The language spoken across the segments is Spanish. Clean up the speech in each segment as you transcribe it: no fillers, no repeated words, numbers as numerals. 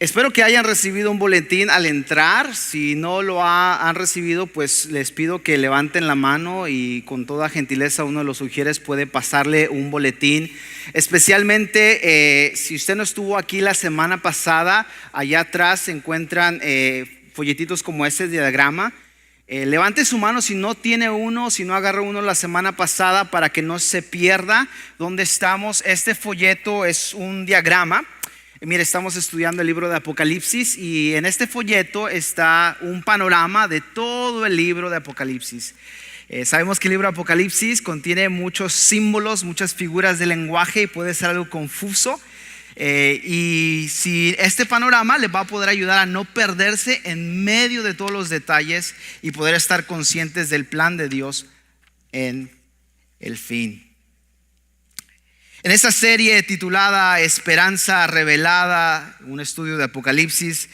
Espero que hayan recibido un boletín al entrar. Si no lo han recibido, pues les pido que levanten la mano y con toda gentileza uno de los sugieres puede pasarle un boletín. Especialmente si usted no estuvo aquí la semana pasada, allá atrás se encuentran folletitos como este diagrama. Levante su mano si no tiene uno, si no agarró uno la semana pasada, para que no se pierda dónde estamos. Este folleto es un diagrama. Mire, estamos estudiando el libro de Apocalipsis y en este folleto está un panorama de todo el libro de Apocalipsis. Sabemos que el libro de Apocalipsis contiene muchos símbolos, muchas figuras de lenguaje y puede ser algo confuso. Y si este panorama le va a poder ayudar a no perderse en medio de todos los detalles y poder estar conscientes del plan de Dios en el fin. En esta serie titulada Esperanza Revelada, un estudio de Apocalipsis,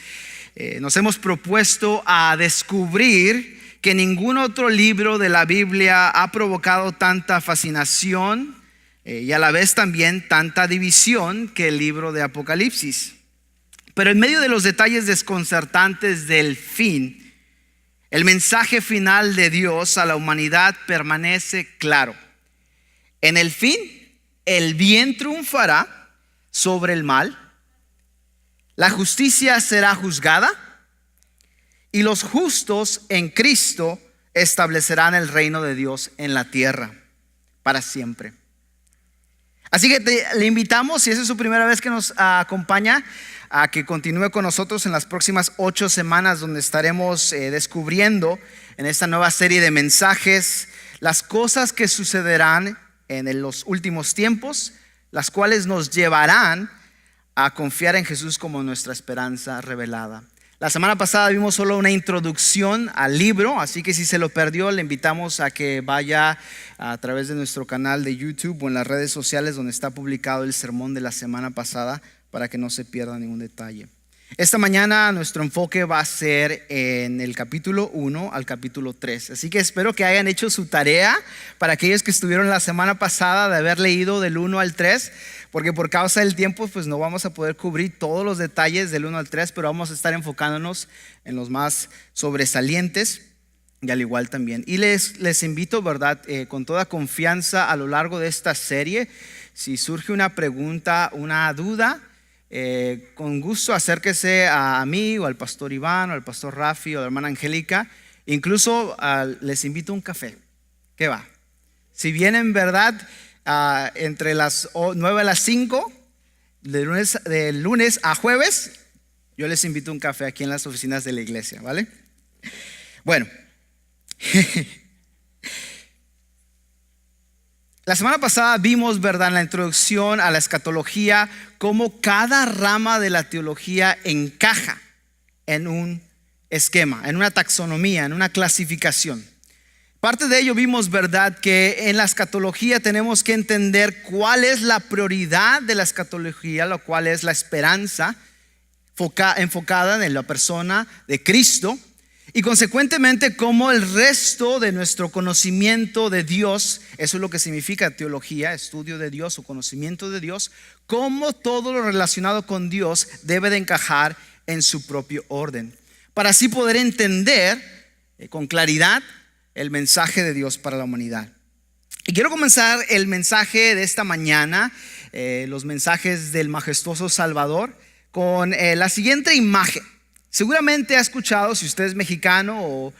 nos hemos propuesto a descubrir que ningún otro libro de la Biblia ha provocado tanta fascinación y a la vez también tanta división que el libro de Apocalipsis. Pero en medio de los detalles desconcertantes del fin, el mensaje final de Dios a la humanidad permanece claro. En el fin, el bien triunfará sobre el mal, la justicia será juzgada y los justos en Cristo establecerán el reino de Dios en la tierra para siempre. Así que le invitamos, si esa es su primera vez que nos acompaña, a que continúe con nosotros en las próximas 8 semanas, donde estaremos descubriendo en esta nueva serie de mensajes las cosas que sucederán en los últimos tiempos, las cuales nos llevarán a confiar en Jesús como nuestra esperanza revelada. La semana pasada vimos solo una introducción al libro, así que si se lo perdió, le invitamos a que vaya a través de nuestro canal de YouTube o en las redes sociales donde está publicado el sermón de la semana pasada, para que no se pierda ningún detalle. Esta mañana nuestro enfoque va a ser en el capítulo 1 al capítulo 3. Así que espero que hayan hecho su tarea para aquellos que estuvieron la semana pasada de haber leído del 1 al 3, porque por causa del tiempo pues no vamos a poder cubrir todos los detalles del 1 al 3, pero vamos a estar enfocándonos en los más sobresalientes y al igual también. Y les invito, ¿verdad? Con toda confianza a lo largo de esta serie, si surge una pregunta, una duda, con gusto acérquese a mí o al pastor Iván o al pastor Rafi o a la hermana Angélica. Incluso les invito a un café. ¿Qué va? Si vienen, verdad, entre las 9 a las 5 de lunes a jueves, yo les invito a un café aquí en las oficinas de la iglesia, ¿vale? Bueno. La semana pasada vimos, ¿verdad?, en la introducción a la escatología, cómo cada rama de la teología encaja en un esquema, en una taxonomía, en una clasificación. Parte de ello vimos, ¿verdad?, que en la escatología tenemos que entender cuál es la prioridad de la escatología, lo cual es la esperanza enfocada en la persona de Cristo. Y consecuentemente, como el resto de nuestro conocimiento de Dios, eso es lo que significa teología, estudio de Dios o conocimiento de Dios, como todo lo relacionado con Dios debe de encajar en su propio orden, para así poder entender con claridad el mensaje de Dios para la humanidad. Y quiero comenzar el mensaje de esta mañana, los mensajes del majestuoso Salvador, con la siguiente imagen. Seguramente ha escuchado, si usted es mexicano o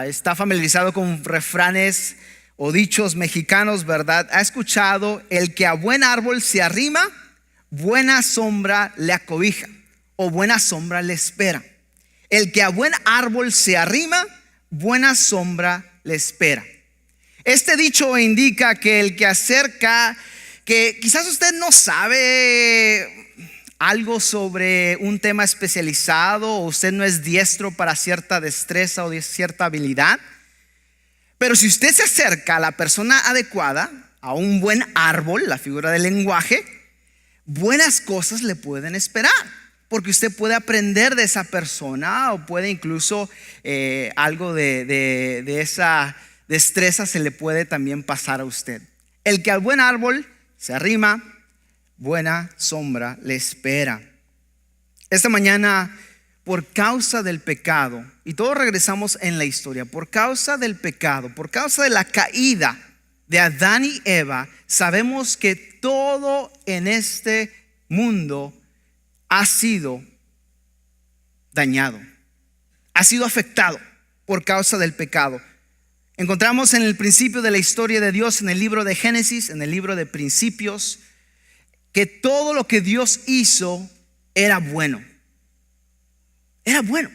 está familiarizado con refranes o dichos mexicanos, ¿verdad? Ha escuchado: el que a buen árbol se arrima, buena sombra le acobija o buena sombra le espera. El que a buen árbol se arrima, buena sombra le espera. Este dicho indica que el que acerca, que quizás usted no sabe algo sobre un tema especializado, o usted no es diestro para cierta destreza o cierta habilidad, pero si usted se acerca a la persona adecuada, a un buen árbol, la figura del lenguaje, buenas cosas le pueden esperar, porque usted puede aprender de esa persona, o puede incluso algo de esa destreza se le puede también pasar a usted. El que al buen árbol se arrima, buena sombra le espera. Esta mañana, por causa del pecado, y todos regresamos en la historia, por causa del pecado, por causa de la caída de Adán y Eva, sabemos que todo en este mundo ha sido dañado, ha sido afectado por causa del pecado. Encontramos en el principio de la historia de Dios, en el libro de Génesis, en el libro de Principios, que todo lo que Dios hizo era bueno. Era bueno.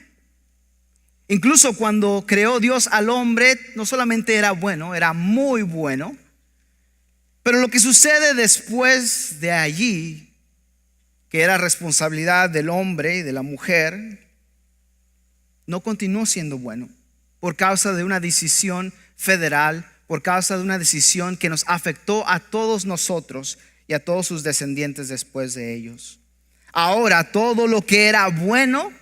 Incluso cuando creó Dios al hombre, no solamente era bueno, era muy bueno. Pero lo que sucede después de allí, que era responsabilidad del hombre y de la mujer, no continuó siendo bueno por causa de una decisión federal, por causa de una decisión que nos afectó a todos nosotros y a todos sus descendientes después de ellos. Ahora todo lo que era bueno,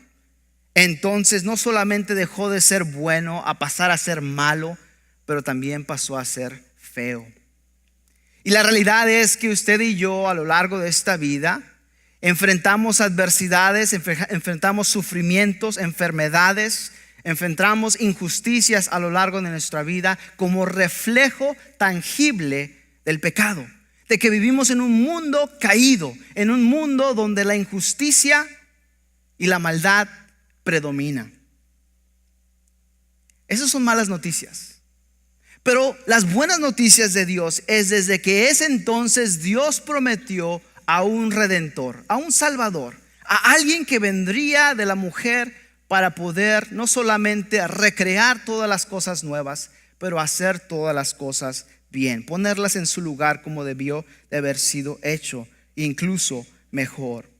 entonces no solamente dejó de ser bueno a pasar a ser malo, pero también pasó a ser feo. Y la realidad es que usted y yo a lo largo de esta vida enfrentamos adversidades, enfrentamos sufrimientos, enfermedades, enfrentamos injusticias a lo largo de nuestra vida como reflejo tangible del pecado, de que vivimos en un mundo caído, en un mundo donde la injusticia y la maldad predomina. Esas son malas noticias. Pero las buenas noticias de Dios es desde que ese entonces Dios prometió a un redentor, a un salvador, a alguien que vendría de la mujer para poder no solamente recrear todas las cosas nuevas, pero hacer todas las cosas bien, ponerlas en su lugar como debió de haber sido hecho, incluso mejor.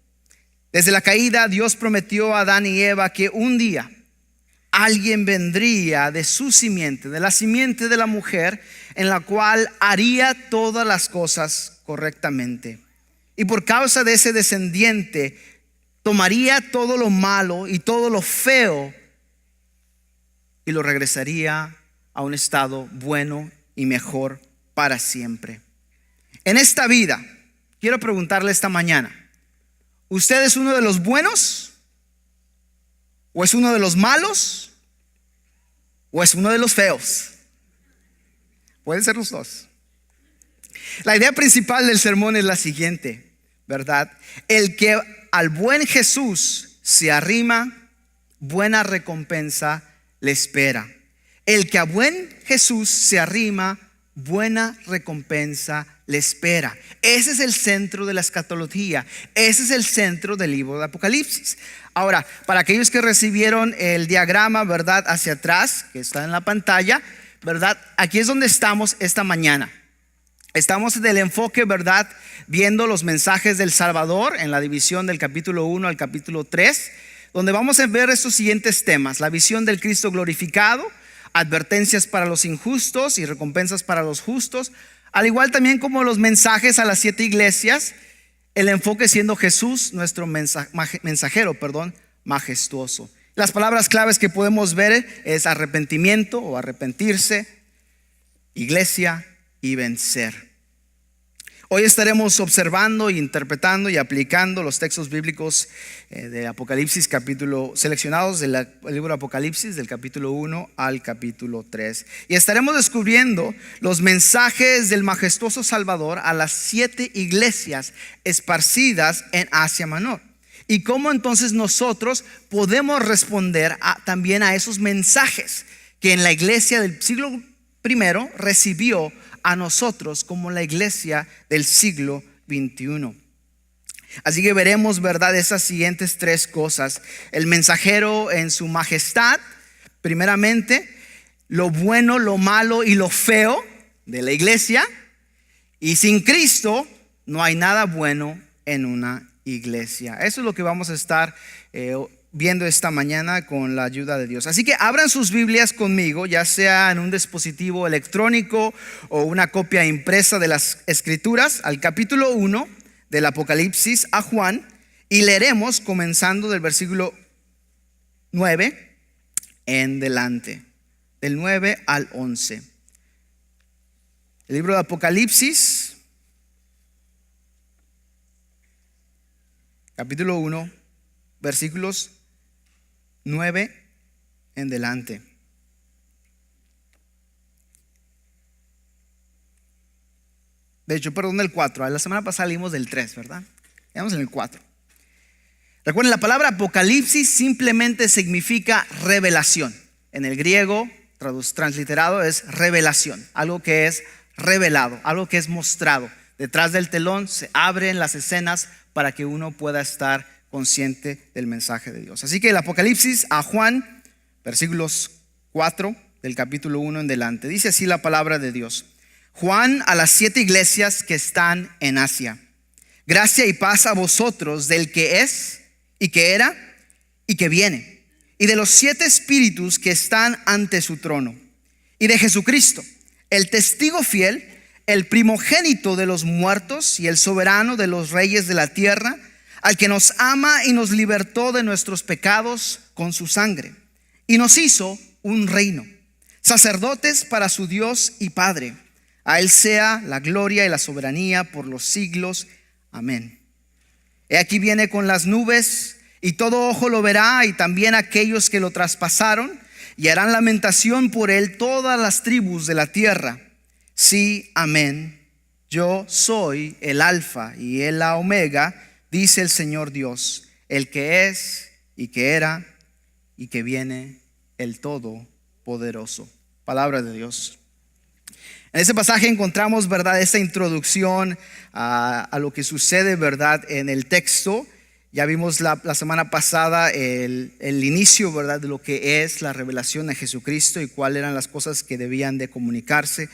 Desde la caída, Dios prometió a Adán y Eva que un día alguien vendría de su simiente, de la simiente de la mujer, en la cual haría todas las cosas correctamente. Y por causa de ese descendiente, tomaría todo lo malo y todo lo feo y lo regresaría a un estado bueno y mejor para siempre. En esta vida, quiero preguntarle esta mañana, ¿usted es uno de los buenos? ¿O es uno de los malos? ¿O es uno de los feos? Pueden ser los dos. La idea principal del sermón es la siguiente, ¿verdad? El que al buen Jesús se arrima, buena recompensa le espera. El que a buen Jesús se arrima, buena recompensa le espera. Ese es el centro de la escatología. Ese es el centro del libro de Apocalipsis. Ahora, para aquellos que recibieron el diagrama, ¿verdad? Hacia atrás, que está en la pantalla, ¿verdad? Aquí es donde estamos esta mañana. Estamos en el enfoque, ¿verdad? Viendo los mensajes del Salvador en la división del capítulo 1 al capítulo 3, donde vamos a ver estos siguientes temas: la visión del Cristo glorificado, advertencias para los injustos y recompensas para los justos, al igual también como los mensajes a las 7 iglesias, el enfoque siendo Jesús, nuestro mensajero, majestuoso. Las palabras claves que podemos ver es arrepentimiento o arrepentirse, iglesia y vencer. Hoy estaremos observando, interpretando y aplicando los textos bíblicos de Apocalipsis, seleccionados del libro de Apocalipsis, del capítulo 1 al capítulo 3. Y estaremos descubriendo los mensajes del majestuoso Salvador a las 7 iglesias esparcidas en Asia Menor. Y cómo entonces nosotros podemos responder también a esos mensajes que en la iglesia del siglo I recibió a nosotros como la iglesia del siglo XXI. Así que veremos, ¿verdad?, esas siguientes 3 cosas. El mensajero en su majestad, primeramente, lo bueno, lo malo y lo feo de la iglesia. Y sin Cristo no hay nada bueno en una iglesia. Eso es lo que vamos a estar viendo esta mañana con la ayuda de Dios. Así que abran sus Biblias conmigo, ya sea en un dispositivo electrónico o una copia impresa de las Escrituras, al capítulo 1 del Apocalipsis a Juan, y leeremos comenzando del versículo 9 en delante, del 9 al 11. El libro de versículos 9 en delante. De hecho, perdón, del 4. La semana pasada leímos del 3, ¿verdad? Estamos en el 4. Recuerden, la palabra Apocalipsis simplemente significa revelación. En el griego, transliterado, es revelación. Algo que es revelado, algo que es mostrado. Detrás del telón se abren las escenas para que uno pueda estar consciente del mensaje de Dios. Así que el Apocalipsis a Juan, versículos 4 del capítulo 1 en delante. Dice así la palabra de Dios. Juan a las 7 iglesias que están en Asia. Gracia y paz a vosotros del que es y que era y que viene, y de los 7 espíritus que están ante su trono, y de Jesucristo, el testigo fiel, el primogénito de los muertos y el soberano de los reyes de la tierra, al que nos ama y nos libertó de nuestros pecados con su sangre, y nos hizo un reino, sacerdotes para su Dios y Padre. A él sea la gloria y la soberanía por los siglos. Amén. He aquí viene con las nubes, y todo ojo lo verá, y también aquellos que lo traspasaron, y harán lamentación por él todas las tribus de la tierra. Sí, amén. Yo soy el Alfa y el Omega, dice el Señor Dios, el que es y que era y que viene, el Todopoderoso. Palabra de Dios. En ese pasaje encontramos, ¿verdad?, esta introducción a lo que sucede, ¿verdad?, en el texto. Ya vimos la semana pasada el inicio, ¿verdad?, de lo que es la revelación de Jesucristo y cuáles eran las cosas que debían de comunicarse.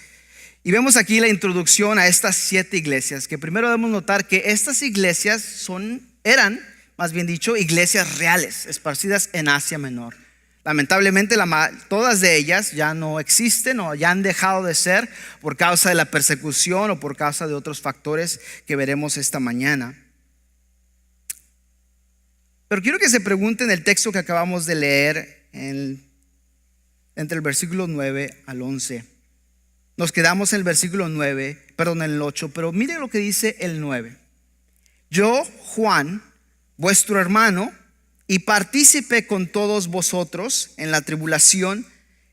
Y vemos aquí la introducción a estas 7 iglesias, que primero debemos notar que estas iglesias eran, más bien dicho, iglesias reales, esparcidas en Asia Menor. Lamentablemente todas de ellas ya no existen o ya han dejado de ser por causa de la persecución o por causa de otros factores que veremos esta mañana. Pero quiero que se pregunten el texto que acabamos de leer entre el versículo 9 al 11. Nos quedamos en el versículo 9, perdón, en el 8, pero miren lo que dice el 9. Yo, Juan, vuestro hermano, y partícipe con todos vosotros en la tribulación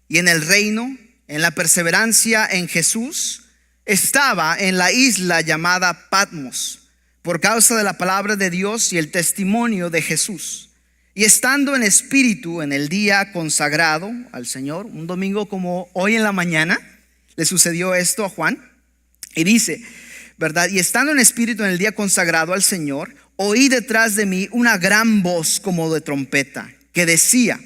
y en el reino, en la perseverancia en Jesús, estaba en la isla llamada Patmos, por causa de la palabra de Dios y el testimonio de Jesús. Y estando en espíritu en el día consagrado al Señor, un domingo como hoy en la mañana, le sucedió esto a Juan. Y dice, ¿verdad? Y estando en espíritu en el día consagrado al Señor, oí detrás de mí una gran voz como de trompeta que decía: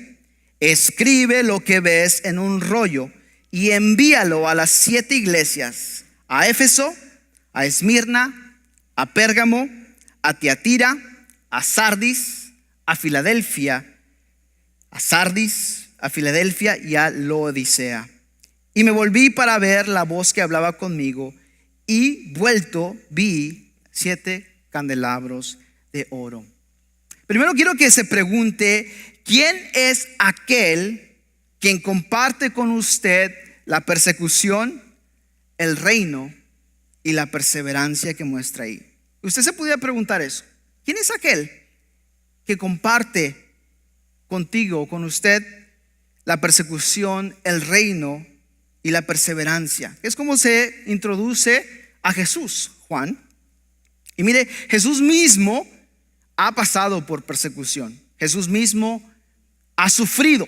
escribe lo que ves en un rollo y envíalo a las 7 iglesias, a Éfeso, a Esmirna, a Pérgamo, a Tiatira, a Sardis, a Filadelfia, y a Laodicea. Y me volví para ver la voz que hablaba conmigo, y vuelto vi 7 candelabros de oro. Primero quiero que se pregunte: ¿quién es aquel quien comparte con usted la persecución, el reino y la perseverancia que muestra ahí? Usted se pudiera preguntar eso. ¿Quién es aquel que comparte contigo, con usted, la persecución, el reino y la perseverancia? Es como se introduce a Jesús, Juan. Y mire, Jesús mismo ha pasado por persecución. Jesús mismo ha sufrido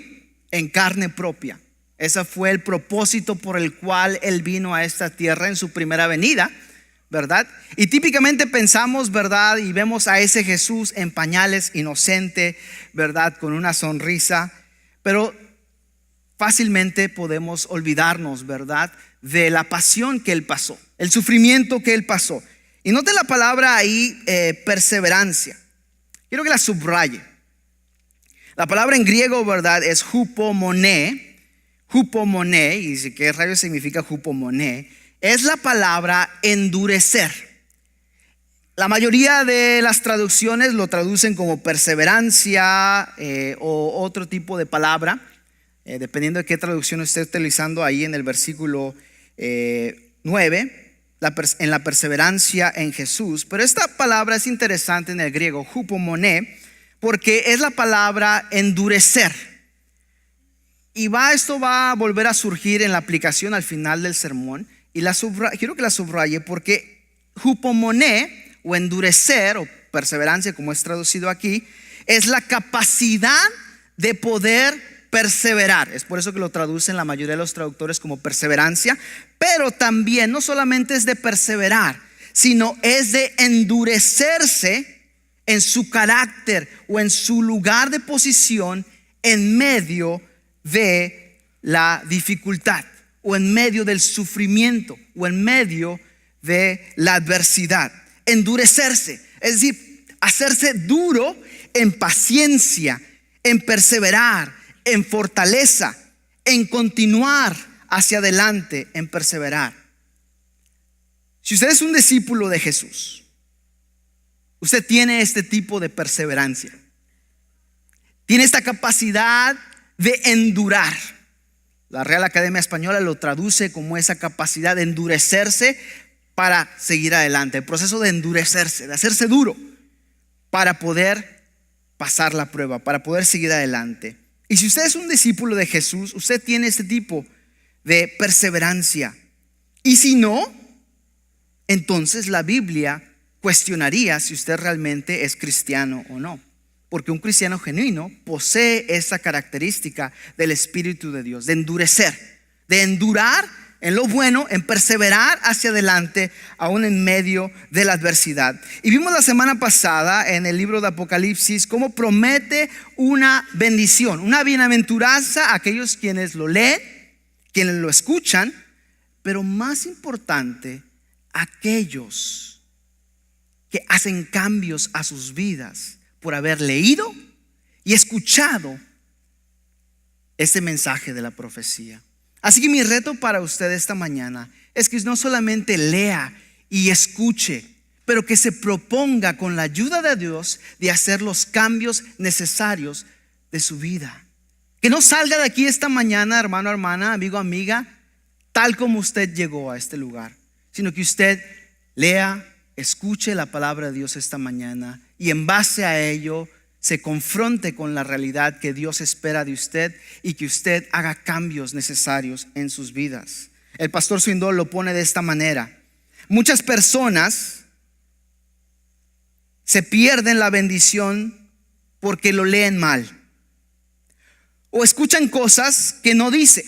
en carne propia. Ese fue el propósito por el cual Él vino a esta tierra en su primera venida, ¿verdad? Y típicamente pensamos, ¿verdad?, y vemos a ese Jesús en pañales, inocente, ¿verdad?, con una sonrisa. Pero fácilmente podemos olvidarnos, ¿verdad?, de la pasión que Él pasó, el sufrimiento que Él pasó. Y noten la palabra ahí, perseverancia. Quiero que la subraye. La palabra en griego, ¿verdad?, es hupomone. Hupomone, y dice, ¿qué rayos significa hupomone? Es la palabra endurecer. La mayoría de las traducciones lo traducen como perseverancia o otro tipo de palabra, dependiendo de qué traducción esté utilizando ahí en el versículo 9. En la perseverancia en Jesús. Pero esta palabra es interesante en el griego, hupomone, porque es la palabra endurecer. Y esto va a volver a surgir en la aplicación al final del sermón. Y quiero que la subraye, porque hupomoné, o endurecer, o perseverancia, como es traducido aquí, es la capacidad de poder perseverar. Es por eso que lo traducen la mayoría de los traductores como perseverancia. Pero también no solamente es de perseverar, sino es de endurecerse en su carácter o en su lugar de posición en medio de la dificultad, o en medio del sufrimiento, o en medio de la adversidad. Endurecerse, es decir, hacerse duro en paciencia, en perseverar, en fortaleza, en continuar hacia adelante, en perseverar. Si usted es un discípulo de Jesús, usted tiene este tipo de perseverancia, tiene esta capacidad de endurar. La Real Academia Española lo traduce como esa capacidad de endurecerse para seguir adelante. El proceso de endurecerse, de hacerse duro para poder pasar la prueba, para poder seguir adelante. Y si usted es un discípulo de Jesús, usted tiene este tipo de perseverancia. Y si no, entonces la Biblia cuestionaría si usted realmente es cristiano o no. Porque un cristiano genuino posee esa característica del Espíritu de Dios, de endurecer, de endurar en lo bueno, en perseverar hacia adelante, aún en medio de la adversidad. Y vimos la semana pasada en el libro de Apocalipsis cómo promete una bendición, una bienaventuranza a aquellos quienes lo leen, quienes lo escuchan, pero más importante, aquellos que hacen cambios a sus vidas por haber leído y escuchado ese mensaje de la profecía. Así que mi reto para usted esta mañana es que no solamente lea y escuche, pero que se proponga con la ayuda de Dios de hacer los cambios necesarios de su vida. Que no salga de aquí esta mañana, hermano, hermana, amigo, amiga, tal como usted llegó a este lugar, sino que usted lea, escuche la palabra de Dios esta mañana y en base a ello se confronte con la realidad que Dios espera de usted y que usted haga cambios necesarios en sus vidas. El pastor Swindoll lo pone de esta manera: muchas personas se pierden la bendición porque lo leen mal o escuchan cosas que no dice,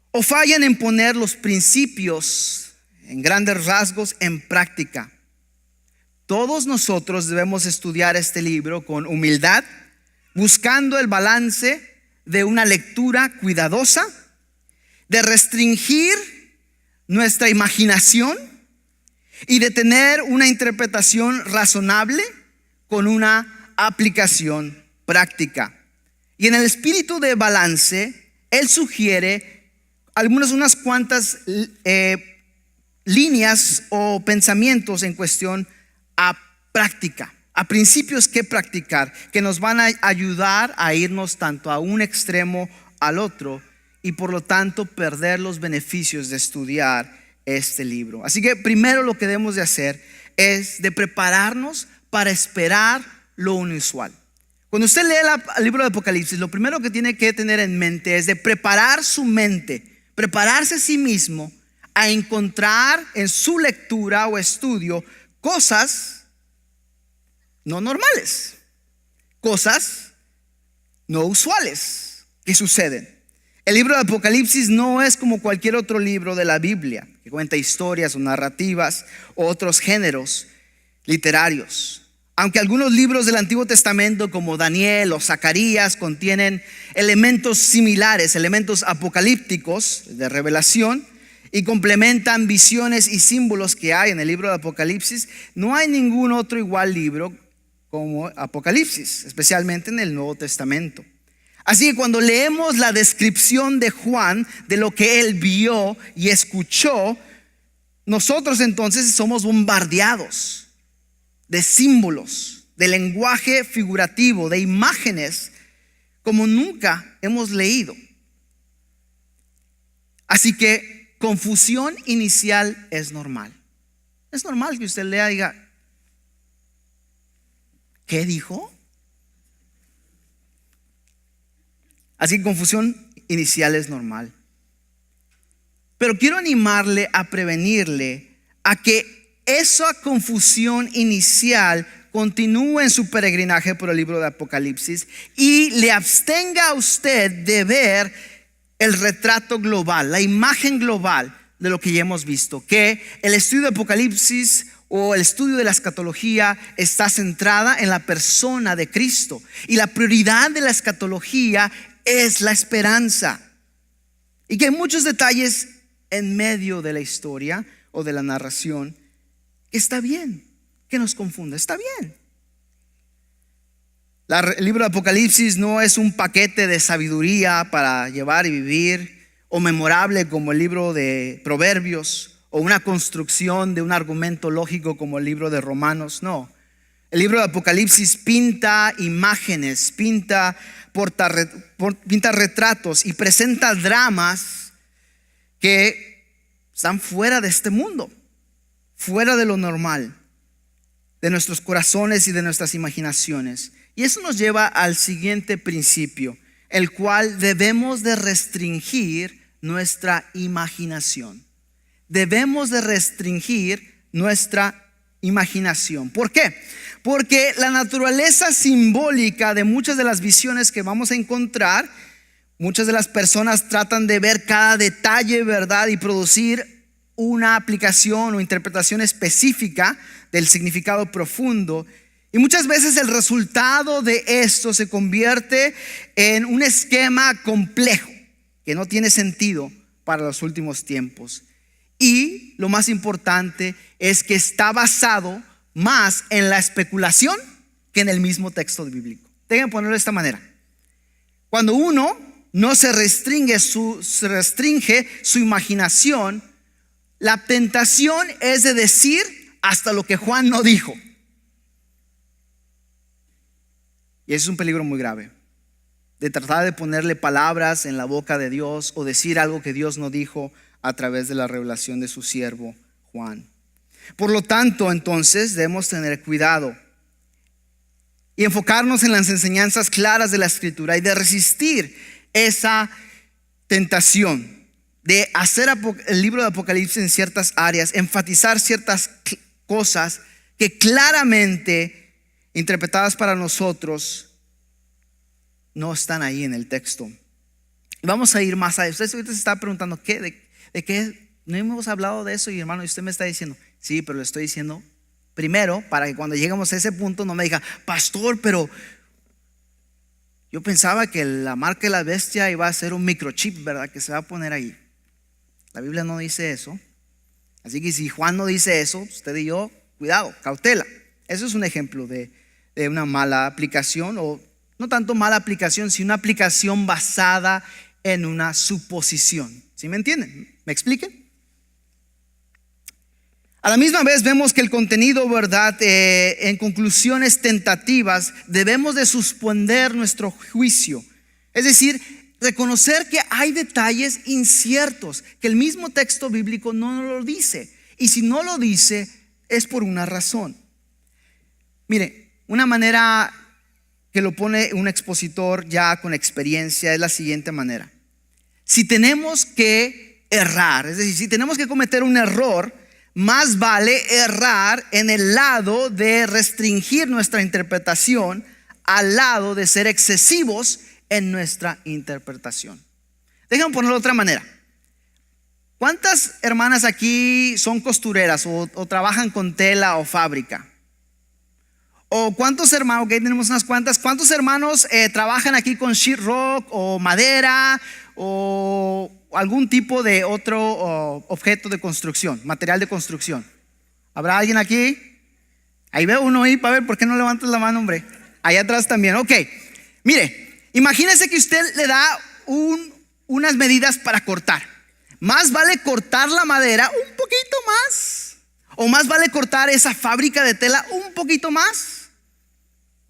o fallan en poner los principios en grandes rasgos en práctica. Todos nosotros debemos estudiar este libro con humildad, buscando el balance de una lectura cuidadosa, de restringir nuestra imaginación y de tener una interpretación razonable con una aplicación práctica. Y en el espíritu de balance, él sugiere unas cuantas líneas o pensamientos en cuestión a práctica, a principios que practicar, que nos van a ayudar a irnos tanto a un extremo al otro y por lo tanto perder los beneficios de estudiar este libro. Así que primero lo que debemos de hacer es de prepararnos para esperar lo inusual. Cuando usted lee el libro de Apocalipsis, lo primero que tiene que tener en mente es de preparar su mente, prepararse a sí mismo a encontrar en su lectura o estudio cosas no normales, cosas no usuales que suceden. El libro de Apocalipsis no es como cualquier otro libro de la Biblia que cuenta historias o narrativas o otros géneros literarios. Aunque algunos libros del Antiguo Testamento como Daniel o Zacarías contienen elementos similares, elementos apocalípticos de revelación, y complementan visiones y símbolos que hay en el libro de Apocalipsis, no hay ningún otro igual libro como Apocalipsis, especialmente en el Nuevo Testamento. Así que cuando leemos la descripción de Juan de lo que él vio y escuchó, nosotros entonces somos bombardeados de símbolos, de lenguaje figurativo, de imágenes como nunca hemos leído. Así que confusión inicial es normal. Es normal que usted lea y diga: ¿qué dijo? Así que confusión inicial es normal. Pero quiero animarle a prevenirle a que esa confusión inicial continúe en su peregrinaje por el libro de Apocalipsis y le abstenga a usted de ver el retrato global, la imagen global de lo que ya hemos visto, que el estudio de Apocalipsis o el estudio de la escatología está centrada en la persona de Cristo, y la prioridad de la escatología es la esperanza, y que hay muchos detalles en medio de la historia o de la narración que está bien que nos confunda, está bien. El libro de Apocalipsis no es un paquete de sabiduría para llevar y vivir, o memorable como el libro de Proverbios, o una construcción de un argumento lógico como el libro de Romanos. No, el libro de Apocalipsis pinta imágenes, pinta retratos y presenta dramas que están fuera de este mundo, fuera de lo normal, de nuestros corazones y de nuestras imaginaciones. Y eso nos lleva al siguiente principio, el cual debemos de restringir nuestra imaginación. Debemos de restringir nuestra imaginación. ¿Por qué? Porque la naturaleza simbólica de muchas de las visiones que vamos a encontrar, muchas de las personas tratan de ver cada detalle, ¿verdad? Y producir una aplicación o interpretación específica del significado profundo. Y muchas veces el resultado de esto se convierte en un esquema complejo que no tiene sentido para los últimos tiempos. Y lo más importante es que está basado más en la especulación que en el mismo texto bíblico. Déjenme ponerlo de esta manera. Cuando uno no se restringe su imaginación, la tentación es de decir hasta lo que Juan no dijo. Y eso es un peligro muy grave, de tratar de ponerle palabras en la boca de Dios o decir algo que Dios no dijo a través de la revelación de su siervo Juan. Por lo tanto, entonces debemos tener cuidado y enfocarnos en las enseñanzas claras de la Escritura y de resistir esa tentación de hacer el libro de Apocalipsis en ciertas áreas, enfatizar ciertas cosas que claramente interpretadas para nosotros no están ahí en el texto. Vamos a ir más allá. Usted ahorita se está preguntando ¿de qué? No hemos hablado de eso, y hermano, y usted me está diciendo, sí, pero le estoy diciendo primero para que cuando lleguemos a ese punto no me diga, pastor, pero yo pensaba que la marca de la bestia iba a ser un microchip, ¿verdad? Que se va a poner ahí. La Biblia no dice eso. Así que si Juan no dice eso, usted y yo, cuidado, cautela. Eso es un ejemplo de una mala aplicación, o no tanto mala aplicación, sino una aplicación basada en una suposición. ¿Sí me entienden? ¿Me expliquen? A la misma vez vemos que el contenido, ¿verdad? En conclusiones tentativas, debemos de suspender nuestro juicio. Es decir, reconocer que hay detalles inciertos, que el mismo texto bíblico no lo dice. Y si no lo dice, es por una razón. Mire, una manera que lo pone un expositor ya con experiencia es la siguiente manera. Si tenemos que errar, es decir, si tenemos que cometer un error, más vale errar en el lado de restringir nuestra interpretación al lado de ser excesivos en nuestra interpretación. Déjenme ponerlo de otra manera. ¿Cuántas hermanas aquí son costureras o trabajan con tela o fábrica? ¿O cuántos hermanos, okay, tenemos unas cuantas, cuántos hermanos trabajan aquí con sheetrock o madera o algún tipo de otro objeto de construcción, material de construcción? ¿Habrá alguien aquí? Ahí veo uno ahí, para ver, ¿por qué no levantas la mano, hombre? Allá atrás también, ok. Mire, imagínese que usted le da unas medidas para cortar. Más vale cortar la madera un poquito más, o más vale cortar esa fábrica de tela un poquito más,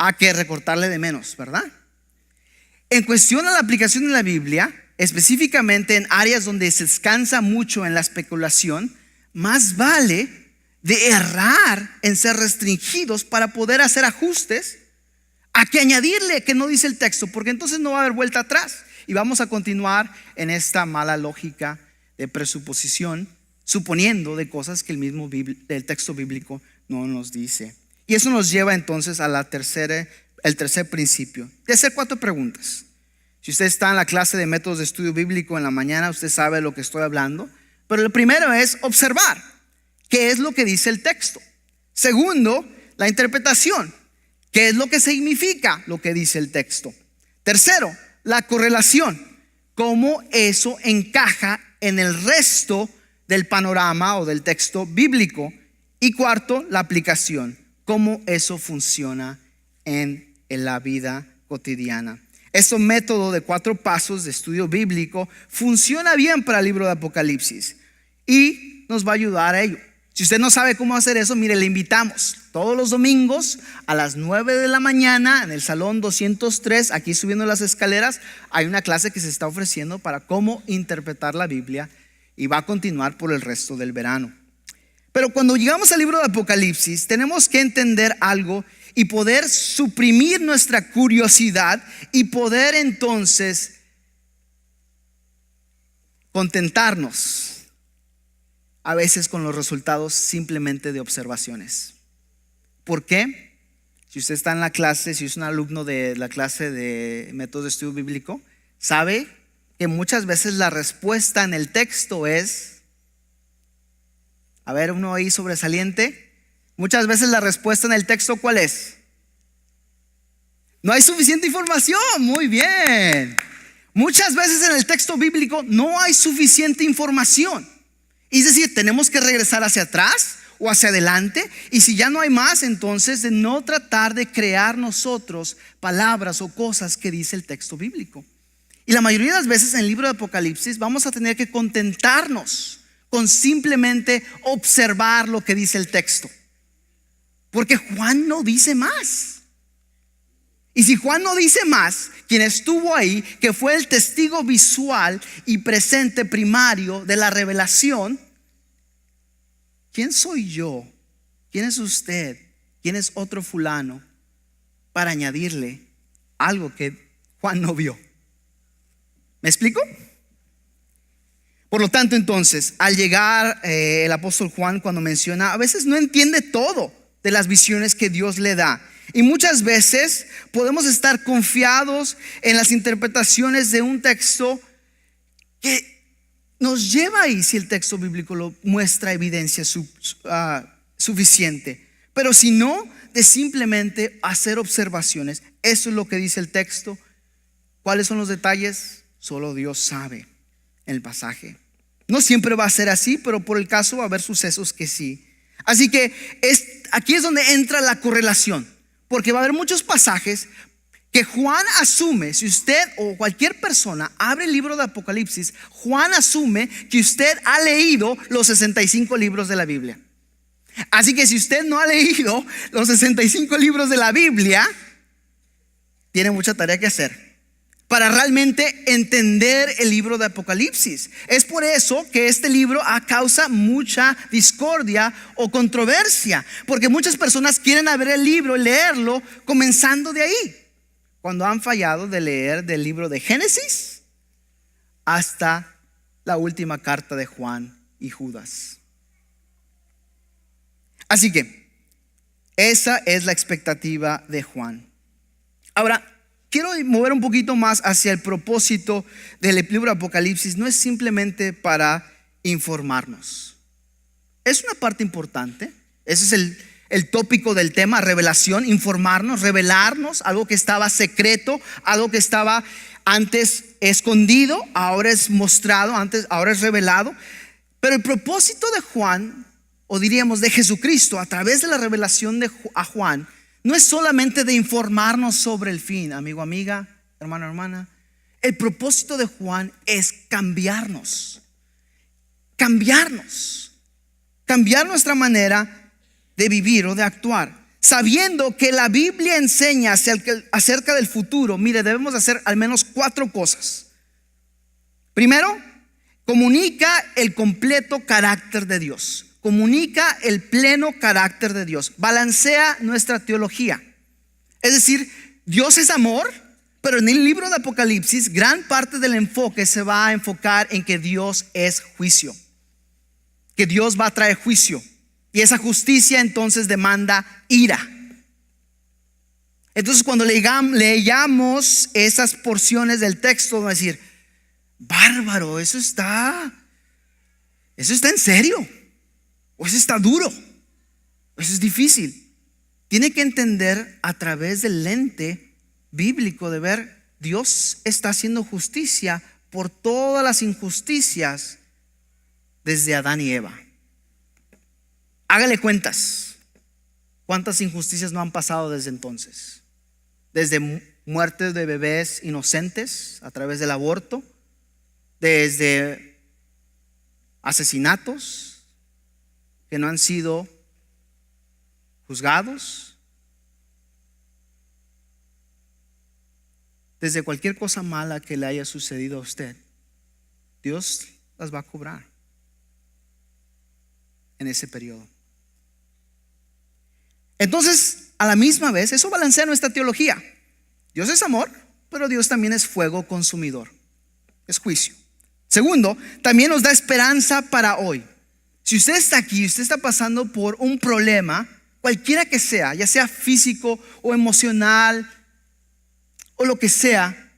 a que recortarle de menos, ¿verdad? En cuestión a la aplicación de la Biblia, específicamente en áreas donde se descansa mucho en la especulación, más vale de errar en ser restringidos para poder hacer ajustes a que añadirle que no dice el texto, porque entonces no va a haber vuelta atrás. Y vamos a continuar en esta mala lógica de presuposición, suponiendo de cosas que el texto bíblico no nos dice. Y eso nos lleva entonces a el tercer principio, de hacer 4 preguntas. Si usted está en la clase de métodos de estudio bíblico en la mañana, usted sabe de lo que estoy hablando. Pero el primero es observar qué es lo que dice el texto. Segundo, la interpretación. ¿Qué es lo que significa lo que dice el texto? Tercero, la correlación. ¿Cómo eso encaja en el resto del panorama o del texto bíblico? Y cuarto, la aplicación. ¿Cómo eso funciona en la vida cotidiana? Este método de 4 pasos de estudio bíblico funciona bien para el libro de Apocalipsis y nos va a ayudar a ello. Si usted no sabe cómo hacer eso, mire, le invitamos todos los domingos a las 9 de la mañana en el salón 203, aquí subiendo las escaleras. Hay una clase que se está ofreciendo para cómo interpretar la Biblia y va a continuar por el resto del verano. Pero cuando llegamos al libro de Apocalipsis, tenemos que entender algo y poder suprimir nuestra curiosidad y poder entonces contentarnos a veces con los resultados simplemente de observaciones. ¿Por qué? Si usted está en la clase, si es un alumno de la clase de métodos de estudio bíblico, sabe que muchas veces la respuesta en el texto es, a ver, uno ahí sobresaliente. Muchas veces la respuesta en el texto, ¿cuál es? No hay suficiente información. Muy bien. Muchas veces en el texto bíblico no hay suficiente información. Es decir, tenemos que regresar hacia atrás o hacia adelante. Y si ya no hay más, entonces de no tratar de crear nosotros palabras o cosas que dice el texto bíblico. Y la mayoría de las veces en el libro de Apocalipsis vamos a tener que contentarnos con simplemente observar lo que dice el texto, porque Juan no dice más. Y si Juan no dice más, quien estuvo ahí, que fue el testigo visual y presente primario de la revelación, ¿quién soy yo? ¿Quién es usted? ¿Quién es otro fulano para añadirle algo que Juan no vio? ¿Me explico? Por lo tanto, entonces, al llegar el apóstol Juan, cuando menciona, a veces no entiende todo de las visiones que Dios le da. Y muchas veces podemos estar confiados en las interpretaciones de un texto que nos lleva ahí, si el texto bíblico lo muestra evidencia suficiente. Pero si no, de simplemente hacer observaciones. Eso es lo que dice el texto. ¿Cuáles son los detalles? Solo Dios sabe en el pasaje. No siempre va a ser así, pero por el caso va a haber sucesos que sí. Así que aquí es donde entra la correlación, porque va a haber muchos pasajes que Juan asume. Si usted o cualquier persona abre el libro de Apocalipsis, Juan asume que usted ha leído los 65 libros de la Biblia. Así que si usted no ha leído los 65 libros de la Biblia, tiene mucha tarea que hacer para realmente entender el libro de Apocalipsis. Es por eso que este libro causa mucha discordia o controversia, porque muchas personas quieren abrir el libro y leerlo comenzando de ahí, cuando han fallado de leer del libro de Génesis hasta la última carta de Juan y Judas. Así que esa es la expectativa de Juan. Ahora, quiero mover un poquito más hacia el propósito del libro de Apocalipsis. No es simplemente para informarnos. Es una parte importante. Ese es el tópico del tema, revelación, informarnos, revelarnos algo que estaba secreto, algo que estaba antes escondido, ahora es mostrado, ahora es revelado. Pero el propósito de Juan, o diríamos de Jesucristo, a través de la revelación a Juan, no es solamente de informarnos sobre el fin, amigo, amiga, hermano, hermana. El propósito de Juan es cambiar nuestra manera de vivir o de actuar, sabiendo que la Biblia enseña acerca del futuro. Mire, debemos hacer al menos 4 cosas. Primero, comunica el completo carácter de Dios. Comunica el pleno carácter de Dios. Balancea nuestra teología. Es decir, Dios es amor, pero en el libro de Apocalipsis gran parte del enfoque se va a enfocar en que Dios es juicio, que Dios va a traer juicio, y esa justicia entonces demanda ira. Entonces cuando leamos esas porciones del texto, vamos a decir: bárbaro, eso está en serio, o eso está duro, eso es difícil. Tiene que entender a través del lente bíblico de ver: Dios está haciendo justicia por todas las injusticias desde Adán y Eva. Hágale cuentas, ¿cuántas injusticias no han pasado desde entonces? Desde muertes de bebés inocentes a través del aborto, desde asesinatos que no han sido juzgados, desde cualquier cosa mala que le haya sucedido a usted. Dios las va a cobrar en ese periodo. Entonces, a la misma vez, eso balancea nuestra teología. Dios es amor, pero Dios también es fuego consumidor, es juicio. Segundo, también nos da esperanza para hoy. Si usted está aquí, usted está pasando por un problema, cualquiera que sea, ya sea físico o emocional o lo que sea,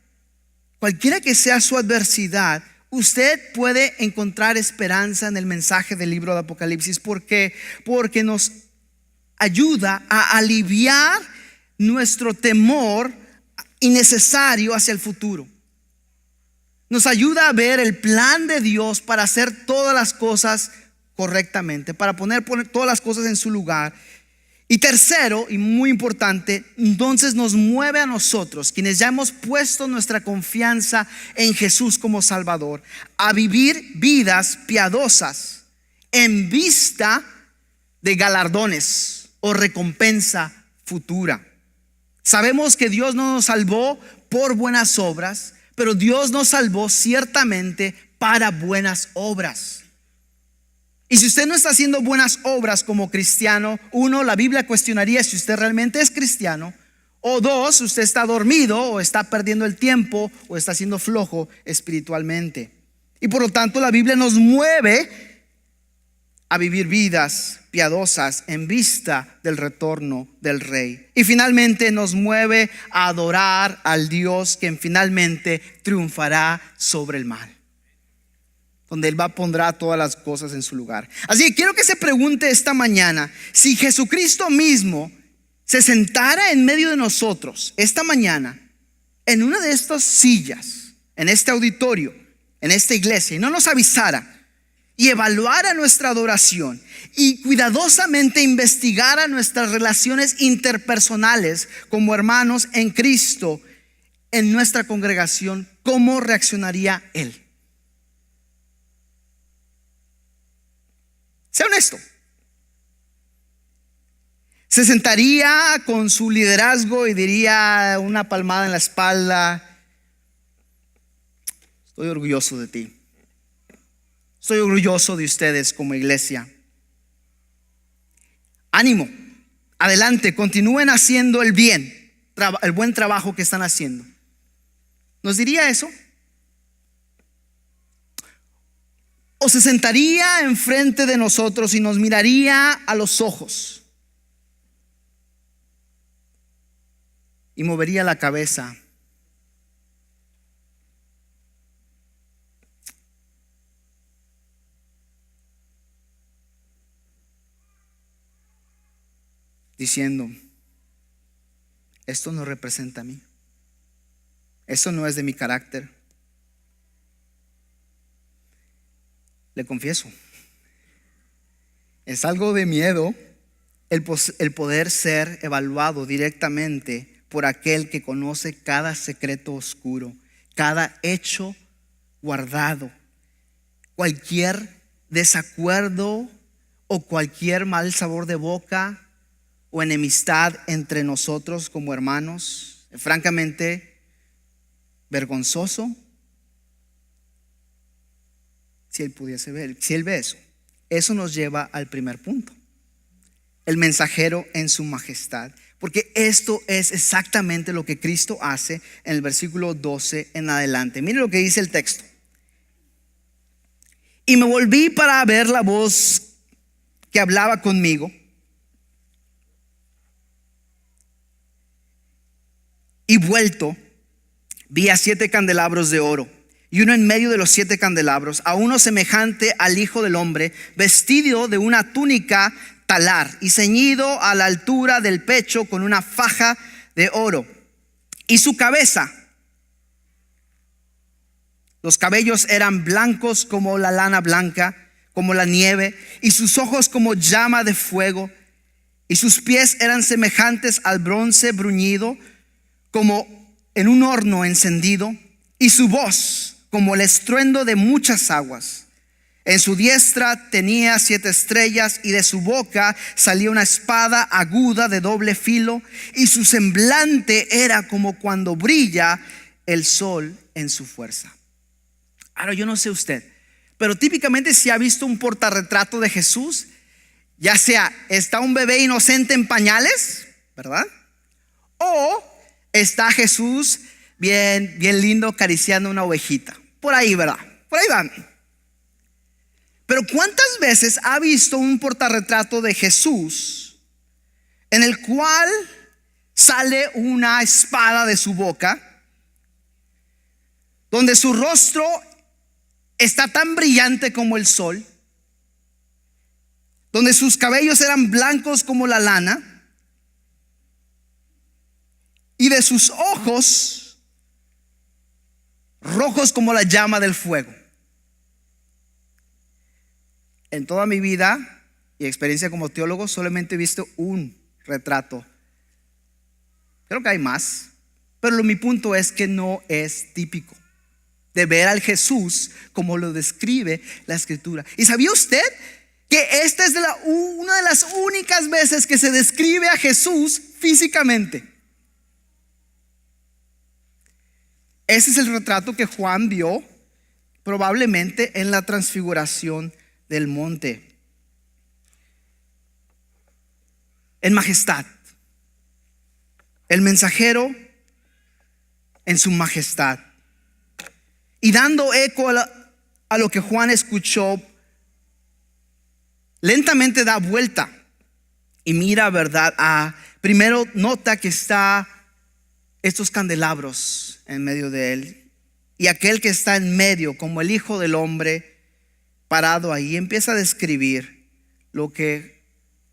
cualquiera que sea su adversidad, usted puede encontrar esperanza en el mensaje del libro de Apocalipsis. Porque nos ayuda a aliviar nuestro temor innecesario hacia el futuro. Nos ayuda a ver el plan de Dios para hacer todas las cosas correctamente, para poner todas las cosas en su lugar. Y tercero, y muy importante, entonces nos mueve a nosotros, quienes ya hemos puesto nuestra confianza en Jesús como Salvador, a vivir vidas piadosas en vista de galardones o recompensa futura. Sabemos que Dios no nos salvó por buenas obras, pero Dios nos salvó ciertamente para buenas obras. Y si usted no está haciendo buenas obras como cristiano, uno, la Biblia cuestionaría si usted realmente es cristiano. O dos, usted está dormido o está perdiendo el tiempo o está siendo flojo espiritualmente. Y por lo tanto la Biblia nos mueve a vivir vidas piadosas en vista del retorno del Rey. Y finalmente nos mueve a adorar al Dios quien finalmente triunfará sobre el mal, donde Él pondrá todas las cosas en su lugar. Así que quiero que se pregunte esta mañana: si Jesucristo mismo se sentara en medio de nosotros esta mañana, en una de estas sillas, en este auditorio, en esta iglesia, y no nos avisara, y evaluara nuestra adoración y cuidadosamente investigara nuestras relaciones interpersonales como hermanos en Cristo en nuestra congregación, ¿cómo reaccionaría Él? Sea honesto. Se sentaría con su liderazgo y diría una palmada en la espalda: estoy orgulloso de ti, estoy orgulloso de ustedes como iglesia. Ánimo, adelante, continúen haciendo el bien, el buen trabajo que están haciendo. ¿Nos diría eso? ¿O se sentaría enfrente de nosotros y nos miraría a los ojos y movería la cabeza? Diciendo: esto no representa a mí, eso no es de mi carácter. Le confieso, es algo de miedo el poder ser evaluado directamente por aquel que conoce cada secreto oscuro, cada hecho guardado, cualquier desacuerdo o cualquier mal sabor de boca o enemistad entre nosotros como hermanos. Francamente, vergonzoso. Si Él pudiese ver, si Él ve eso. Eso nos lleva al primer punto: el mensajero en su majestad. Porque esto es exactamente lo que Cristo hace en el versículo 12 en adelante. Mire lo que dice el texto. Y me volví para ver la voz que hablaba conmigo. Y vuelto, vi a 7 candelabros de oro, y uno en medio de los 7 candelabros, a uno semejante al Hijo del Hombre, vestido de una túnica talar y ceñido a la altura del pecho con una faja de oro. Y su cabeza, los cabellos eran blancos como la lana blanca, como la nieve, y sus ojos como llama de fuego, y sus pies eran semejantes al bronce bruñido, como en un horno encendido, y su voz como el estruendo de muchas aguas. En su diestra tenía 7 estrellas, y de su boca salía una espada aguda de doble filo, y su semblante era como cuando brilla el sol en su fuerza. Ahora, yo no sé usted, pero típicamente si ha visto un portarretrato de Jesús, ya sea está un bebé inocente en pañales, ¿verdad? O está Jesús bien lindo acariciando una ovejita. Por ahí, ¿verdad? Por ahí van. Pero ¿cuántas veces ha visto un portarretrato de Jesús en el cual sale una espada de su boca, donde su rostro está tan brillante como el sol, donde sus cabellos eran blancos como la lana, y de sus ojos rojos como la llama del fuego? En toda mi vida y experiencia como teólogo solamente he visto un retrato. Creo que hay más, pero mi punto es que no es típico de ver al Jesús como lo describe la Escritura. ¿Y sabía usted que esta es una de las únicas veces que se describe a Jesús físicamente? Ese es el retrato que Juan vio probablemente en la transfiguración del monte, en majestad. El mensajero en su majestad, y dando eco a lo que Juan escuchó, lentamente da vuelta y mira, ¿verdad? Primero nota que está estos candelabros en medio de él, y aquel que está en medio como el Hijo del Hombre parado ahí. Empieza a describir lo que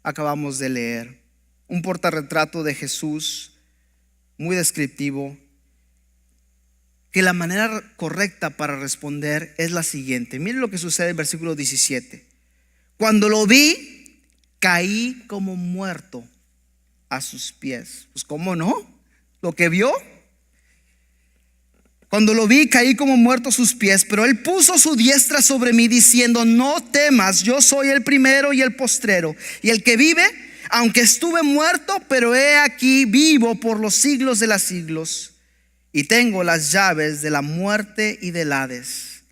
acabamos de leer, un portarretrato de Jesús muy descriptivo, que la manera correcta para responder es la siguiente. Miren lo que sucede en el versículo 17. Cuando lo vi, caí como muerto a sus pies. Pues ¿cómo no? Lo que vio. Cuando lo vi, caí como muerto a sus pies, pero él puso su diestra sobre mí diciendo: no temas, yo soy el primero y el postrero y el que vive, aunque estuve muerto, pero he aquí vivo por los siglos de los siglos, y tengo las llaves de la muerte y del Hades.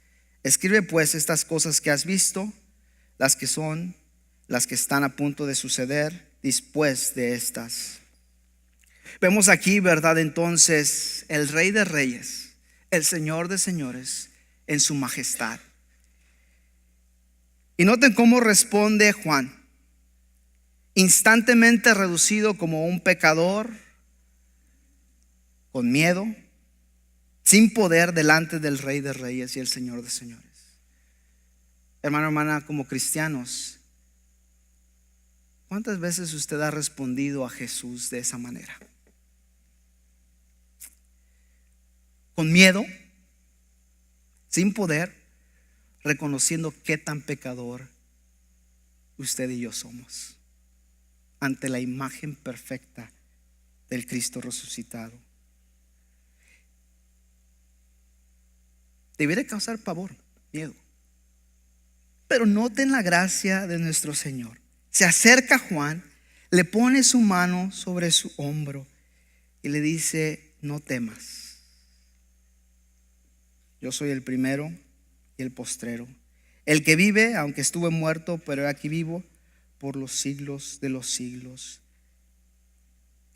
Escribe pues estas cosas que has visto, las que son, las que están a punto de suceder después de estas. Vemos aquí, ¿verdad? Entonces, el Rey de Reyes, el Señor de Señores, en su majestad. Y noten cómo responde Juan: instantemente reducido como un pecador, con miedo, sin poder, delante del Rey de Reyes y el Señor de Señores. Hermano, hermana, como cristianos, ¿cuántas veces usted ha respondido a Jesús de esa manera? Con miedo, sin poder, reconociendo qué tan pecador usted y yo somos ante la imagen perfecta del Cristo resucitado. Debería causar pavor, miedo. Pero noten la gracia de nuestro Señor. Se acerca a Juan, le pone su mano sobre su hombro y le dice: no temas. Yo soy el primero y el postrero, el que vive, aunque estuve muerto, pero aquí vivo por los siglos de los siglos.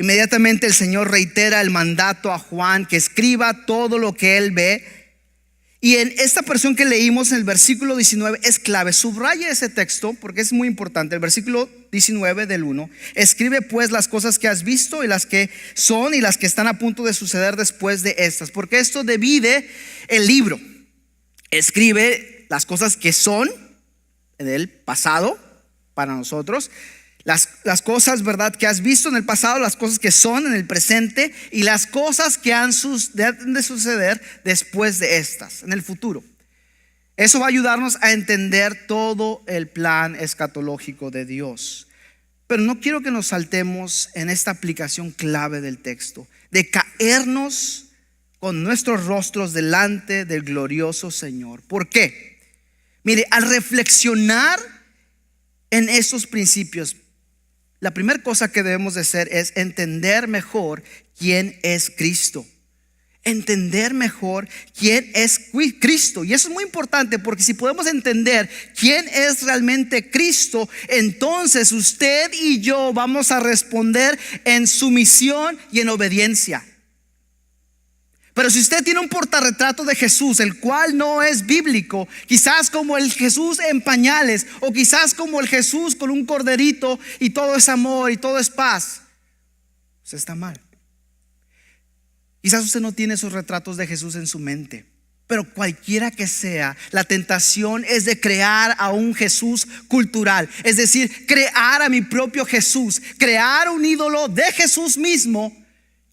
Inmediatamente el Señor reitera el mandato a Juan que escriba todo lo que él ve. Y en esta porción que leímos en el versículo 19 es clave. Subraya ese texto porque es muy importante. El versículo 19 del 1. Escribe pues las cosas que has visto y las que son y las que están a punto de suceder después de estas. Porque esto divide el libro. Escribe las cosas que son en el pasado para nosotros. Las cosas, ¿verdad?, que has visto en el pasado, las cosas que son en el presente y las cosas que han de suceder después de estas, en el futuro. Eso va a ayudarnos a entender todo el plan escatológico de Dios. Pero no quiero que nos saltemos en esta aplicación clave del texto, de caernos con nuestros rostros delante del glorioso Señor. ¿Por qué? Mire, al reflexionar en estos principios, la primera cosa que debemos de hacer es entender mejor quién es Cristo. Entender mejor quién es Cristo. Y eso es muy importante porque si podemos entender quién es realmente Cristo, entonces usted y yo vamos a responder en sumisión y en obediencia. Pero si usted tiene un portarretrato de Jesús, el cual no es bíblico, quizás como el Jesús en pañales, o quizás como el Jesús con un corderito y todo es amor y todo es paz, usted está mal. Quizás usted no tiene esos retratos de Jesús en su mente, pero cualquiera que sea, la tentación es de crear a un Jesús cultural. Es decir, crear a mi propio Jesús, crear un ídolo de Jesús mismo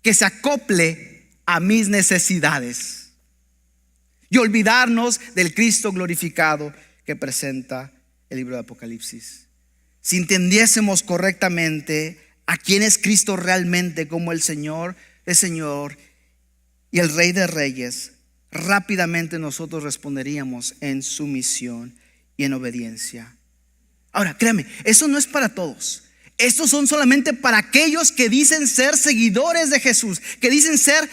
que se acople a mis necesidades y olvidarnos del Cristo glorificado que presenta el libro de Apocalipsis. Si entendiésemos correctamente a quién es Cristo realmente como el Señor y el Rey de Reyes, rápidamente nosotros responderíamos en sumisión y en obediencia. Ahora, créame, eso no es para todos. Estos son solamente para aquellos que dicen ser seguidores de Jesús, que dicen ser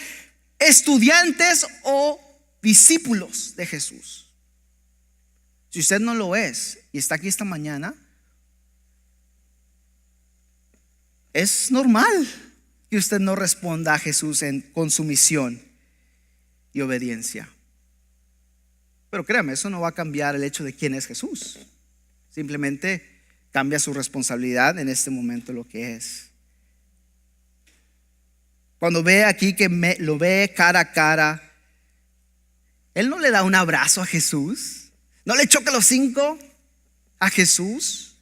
estudiantes o discípulos de Jesús. Si usted no lo es y está aquí esta mañana, es normal que usted no responda a Jesús con sumisión y obediencia. Pero créame, eso no va a cambiar el hecho de quién es Jesús. Simplemente cambia su responsabilidad en este momento lo que es. Cuando ve aquí que lo ve cara a cara, él no le da un abrazo a Jesús, no le choca los 5 a Jesús,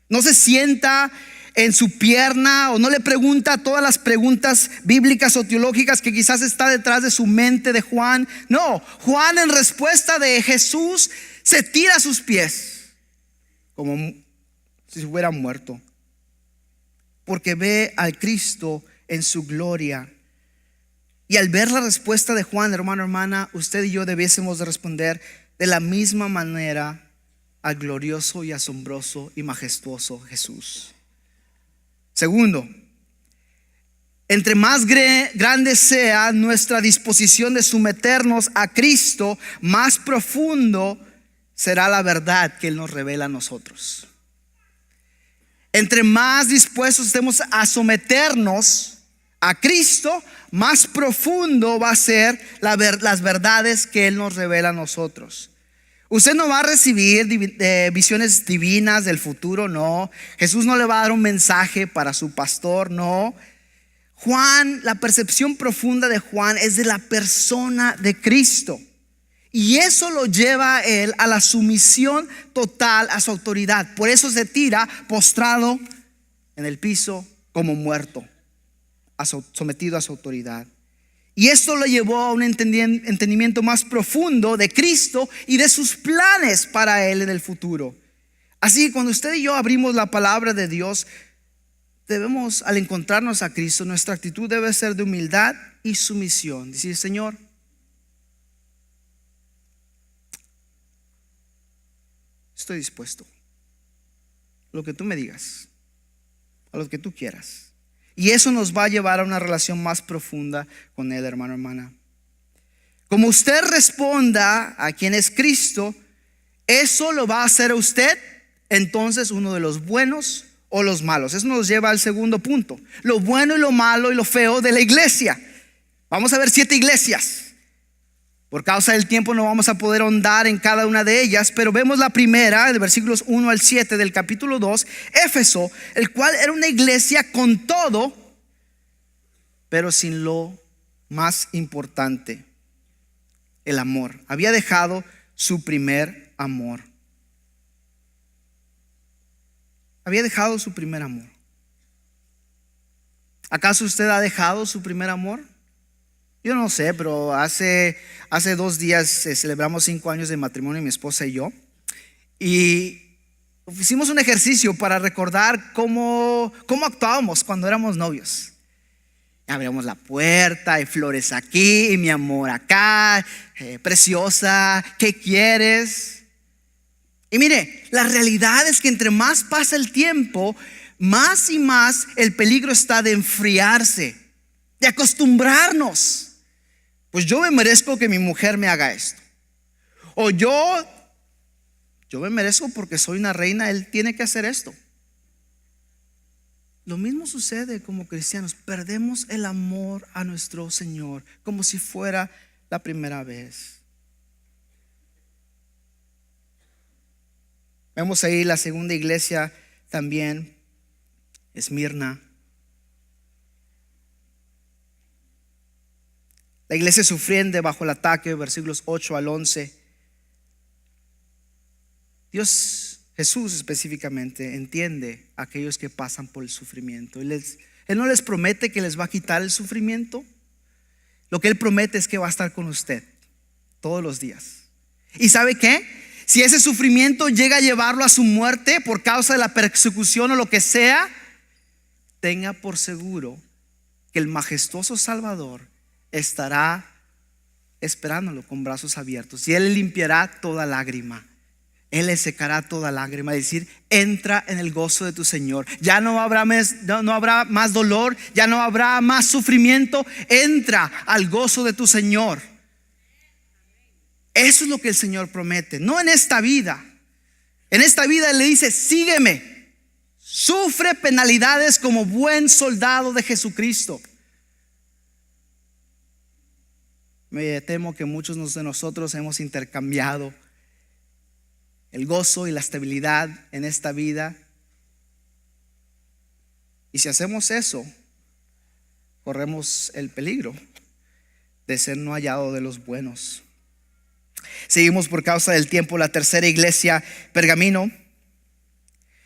no se sienta en su pierna o no le pregunta todas las preguntas bíblicas o teológicas que quizás está detrás de su mente de Juan. No, Juan en respuesta de Jesús se tira a sus pies como si se hubiera muerto, porque ve al Cristo en su gloria. Y al ver la respuesta de Juan, hermano, hermana, usted y yo debiésemos de responder de la misma manera al glorioso y asombroso y majestuoso Jesús. Segundo, entre más grande sea nuestra disposición de someternos a Cristo, más profundo será la verdad que Él nos revela a nosotros. Entre más dispuestos estemos a someternos a Cristo, más profundo va a ser las verdades que Él nos revela a nosotros. Usted no va a recibir visiones divinas del futuro, no. Jesús no le va a dar un mensaje para su pastor, no. Juan, la percepción profunda de Juan es de la persona de Cristo. Y eso lo lleva a él a la sumisión total a su autoridad. Por eso se tira postrado en el piso como muerto, sometido a su autoridad. Y esto lo llevó a un entendimiento más profundo de Cristo y de sus planes para él en el futuro. Así que cuando usted y yo abrimos la palabra de Dios, debemos, al encontrarnos a Cristo, nuestra actitud debe ser de humildad y sumisión. Decir: Señor, estoy dispuesto a lo que tú me digas, a lo que tú quieras. Y eso nos va a llevar a una relación más profunda con Él, hermano, hermana. Como usted responda a quién es Cristo, eso lo va a hacer a usted entonces uno de los buenos o los malos. Eso nos lleva al segundo punto: lo bueno y lo malo y lo feo de la iglesia. Vamos a ver 7 iglesias. Por causa del tiempo no vamos a poder ahondar en cada una de ellas, pero vemos la primera, de versículos 1 al 7 del capítulo 2, Éfeso, el cual era una iglesia con todo, pero sin lo más importante, el amor. Había dejado su primer amor. Había dejado su primer amor. ¿Acaso usted ha dejado su primer amor? Yo no sé, pero hace 2 días celebramos 5 años de matrimonio, mi esposa y yo. Y hicimos un ejercicio para recordar cómo actuábamos cuando éramos novios. Abríamos la puerta y flores aquí y mi amor acá, preciosa, ¿qué quieres? Y mire, la realidad es que entre más pasa el tiempo, más y más el peligro está de enfriarse, de acostumbrarnos. Pues yo me merezco que mi mujer me haga esto. O yo me merezco porque soy una reina, él tiene que hacer esto. Lo mismo sucede como cristianos. Perdemos el amor a nuestro Señor como si fuera la primera vez. Vemos ahí la segunda iglesia también, Esmirna. La iglesia sufriente bajo el ataque, versículos 8 al 11. Jesús específicamente entiende a aquellos que pasan por el sufrimiento. Él no les promete que les va a quitar el sufrimiento. Lo que Él promete es que va a estar con usted todos los días. ¿Y sabe qué? Si ese sufrimiento llega a llevarlo a su muerte por causa de la persecución o lo que sea, tenga por seguro que el majestuoso Salvador estará esperándolo con brazos abiertos, y Él le limpiará toda lágrima. Él le secará toda lágrima. Es decir, entra en el gozo de tu Señor. Ya no habrá más dolor, ya no habrá más sufrimiento. Entra al gozo de tu Señor. Eso es lo que el Señor promete. No en esta vida. En esta vida Él le dice: sígueme. Sufre penalidades como buen soldado de Jesucristo. Me temo que muchos de nosotros hemos intercambiado el gozo y la estabilidad en esta vida. Y si hacemos eso, corremos el peligro de ser no hallado de los buenos. Seguimos por causa del tiempo la tercera iglesia, Pergamino.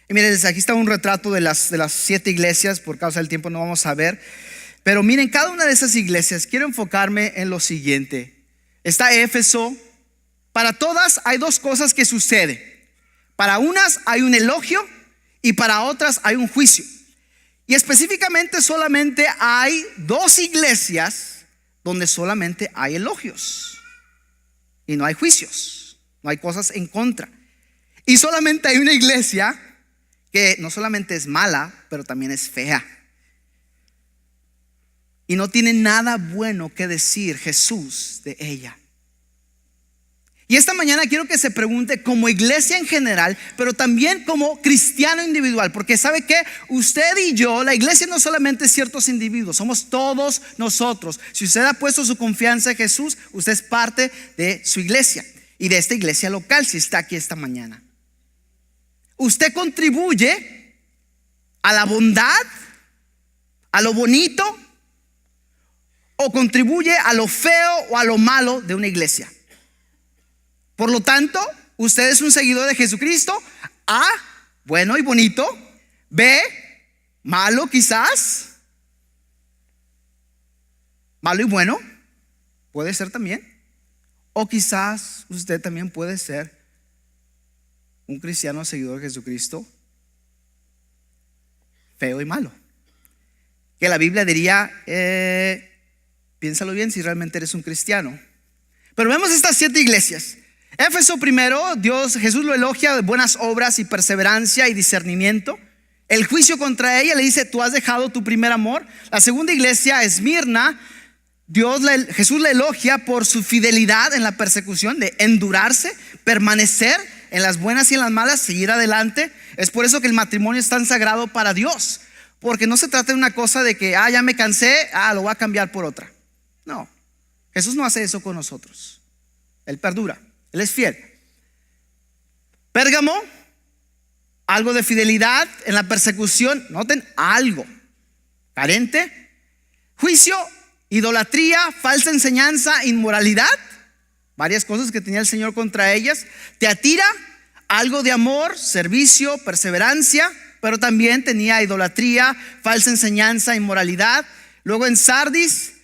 Y miren, aquí está un retrato de las 7 iglesias. Por causa del tiempo no vamos a ver, pero miren, cada una de esas iglesias, quiero enfocarme en lo siguiente. Está Éfeso. Para todas hay 2 cosas que suceden. Para unas hay un elogio y para otras hay un juicio. Y específicamente solamente hay 2 iglesias donde solamente hay elogios y no hay juicios, no hay cosas en contra. Y solamente hay una iglesia que no solamente es mala, pero también es fea. Y no tiene nada bueno que decir Jesús de ella. Y esta mañana quiero que se pregunte, como iglesia en general, pero también como cristiano individual, porque ¿sabe qué? Usted y yo, la iglesia no solamente es ciertos individuos, somos todos nosotros. Si usted ha puesto su confianza en Jesús, usted es parte de su iglesia y de esta iglesia local, si está aquí esta mañana. Usted contribuye a la bondad, a lo bonito, o contribuye a lo feo o a lo malo de una iglesia. Por lo tanto, usted es un seguidor de Jesucristo. A, bueno y bonito. B, malo quizás. Malo y bueno, puede ser también. O quizás usted también puede ser un cristiano seguidor de Jesucristo, feo y malo. Que la Biblia diría, piénsalo bien si realmente eres un cristiano. Pero vemos estas 7 iglesias. Éfeso primero, Jesús lo elogia de buenas obras y perseverancia y discernimiento. El juicio contra ella le dice: tú has dejado tu primer amor. La segunda iglesia, Esmirna, Jesús le elogia por su fidelidad en la persecución, de endurarse, permanecer en las buenas y en las malas, seguir adelante. Es por eso que el matrimonio es tan sagrado para Dios, porque no se trata de una cosa de que, ya me cansé, lo voy a cambiar por otra. No, Jesús no hace eso con nosotros. Él perdura, Él es fiel. Pérgamo, algo de fidelidad en la persecución. Noten, algo carente. Juicio, idolatría, falsa enseñanza, inmoralidad. Varias cosas que tenía el Señor contra ellas. Tiatira, algo de amor, servicio, perseverancia, pero también tenía idolatría, falsa enseñanza, inmoralidad. Luego en Sardis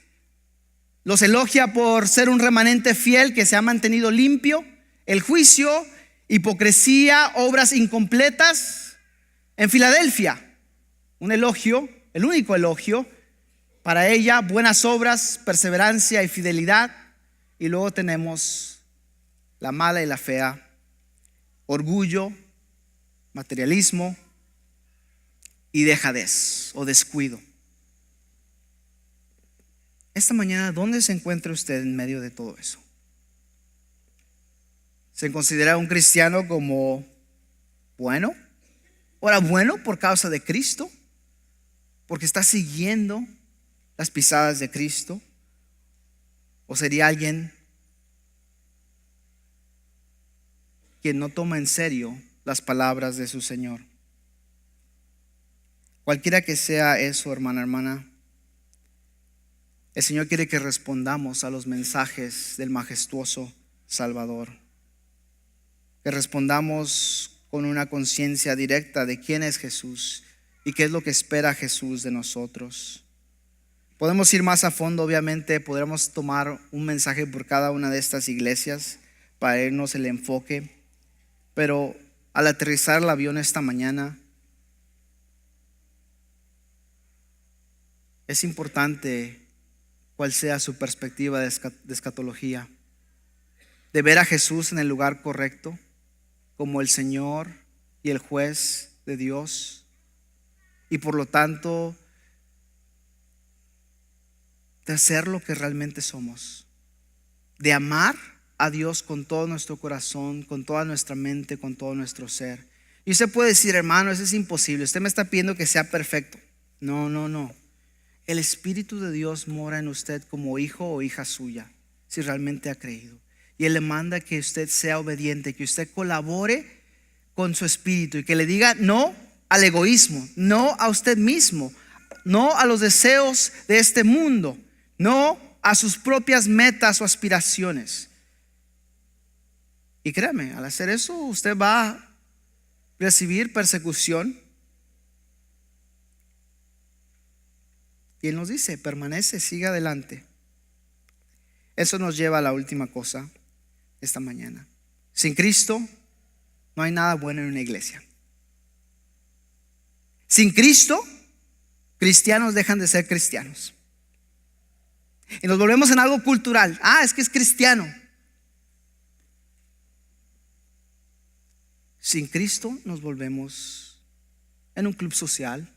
los elogia por ser un remanente fiel que se ha mantenido limpio. El juicio, hipocresía, obras incompletas. En Filadelfia, un elogio, el único elogio para ella, buenas obras, perseverancia y fidelidad. Y luego tenemos la mala y la fea, orgullo, materialismo y dejadez o descuido. Esta mañana, ¿dónde se encuentra usted en medio de todo eso? ¿Se considera un cristiano como bueno? Ahora, bueno por causa de Cristo, porque está siguiendo las pisadas de Cristo. ¿O sería alguien quien no toma en serio las palabras de su Señor? Cualquiera que sea eso, hermana, el Señor quiere que respondamos a los mensajes del majestuoso Salvador, que respondamos con una conciencia directa de quién es Jesús y qué es lo que espera Jesús de nosotros. Podemos ir más a fondo, obviamente, podremos tomar un mensaje por cada una de estas iglesias para irnos el enfoque, pero al aterrizar el avión esta mañana, es importante cuál sea su perspectiva de escatología, de ver a Jesús en el lugar correcto, como el Señor y el juez de Dios, y por lo tanto de hacer lo que realmente somos, de amar a Dios con todo nuestro corazón, con toda nuestra mente, con todo nuestro ser. Y usted puede decir, hermano, eso es imposible, usted me está pidiendo que sea perfecto. No. El Espíritu de Dios mora en usted como hijo o hija suya, si realmente ha creído. Y Él le manda que usted sea obediente, que usted colabore con su espíritu y que le diga no al egoísmo, no a usted mismo, no a los deseos de este mundo, no a sus propias metas o aspiraciones. Y créame, al hacer eso usted va a recibir persecución. Y Él nos dice, permanece, siga adelante. Eso nos lleva a la última cosa esta mañana. Sin Cristo no hay nada bueno en una iglesia. Sin Cristo, cristianos dejan de ser cristianos. Y nos volvemos en algo cultural. Es que es cristiano. Sin Cristo nos volvemos en un club social,